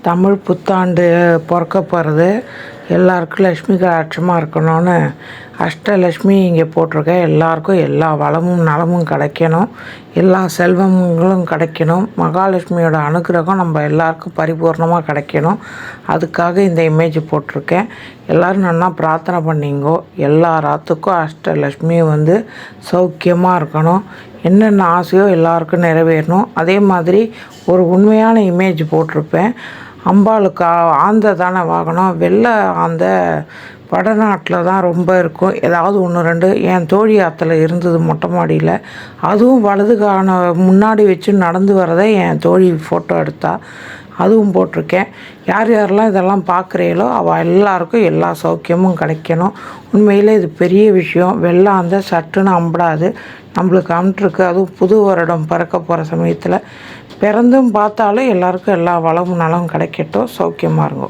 தமிழ் புத்தாண்டு பிறக்க போகிறது. எல்லாருக்கும் லக்ஷ்மி கடாட்சமாக இருக்கணும்னு அஷ்டலக்ஷ்மி இங்கே போட்டிருக்கேன். எல்லாருக்கும் எல்லா வளமும் நலமும் கிடைக்கணும், எல்லா செல்வங்களும் கிடைக்கணும், மகாலட்சுமியோட அனுகிரகம் நம்ம எல்லாருக்கும் பரிபூர்ணமாக கிடைக்கணும். அதுக்காக இந்த இமேஜ் போட்டிருக்கேன். எல்லோரும் நல்லா பிரார்த்தனை பண்ணிங்கோ. எல்லா ராத்துக்கும் அஷ்டலக்ஷ்மியும் சௌக்கியமாக இருக்கணும், என்னென்ன ஆசையோ எல்லாருக்கும் நிறைவேறணும். அதே மாதிரி ஒரு உண்மையான இமேஜ் போட்டிருப்பேன். அம்பாளுக்கு ஆந்தை தானே வாகனம், வெள்ளை ஆந்தை வடநாட்டில் தான் ரொம்ப இருக்கும். ஏதாவது ஒன்று ரெண்டு என் தோழி ஆற்றுல இருந்தது மொட்டை மாடியில். அதுவும் வலதுகான முன்னாடி வச்சு நடந்து வரதை என் தோழி ஃபோட்டோ எடுத்தா, அதுவும் போட்டிருக்கேன். யார் யாரெல்லாம் இதெல்லாம் பார்க்குறீங்களோ அவள் எல்லாருக்கும் எல்லா சௌக்கியமும் கிடைக்கணும். உண்மையில் இது பெரிய விஷயம். வெள்ளை ஆந்தை சட்டுன்னு அம்பிடாது, நம்மளுக்கு அமிட்டுருக்கு. அதுவும் புது வருடம் பிறக்க போகிற சமயத்தில் பிறந்தும் பார்த்தாலும் எல்லாருக்கும் எல்லா வளமும் நலமும் கிடைக்கட்டும். சௌக்கியமாக இருக்கும்.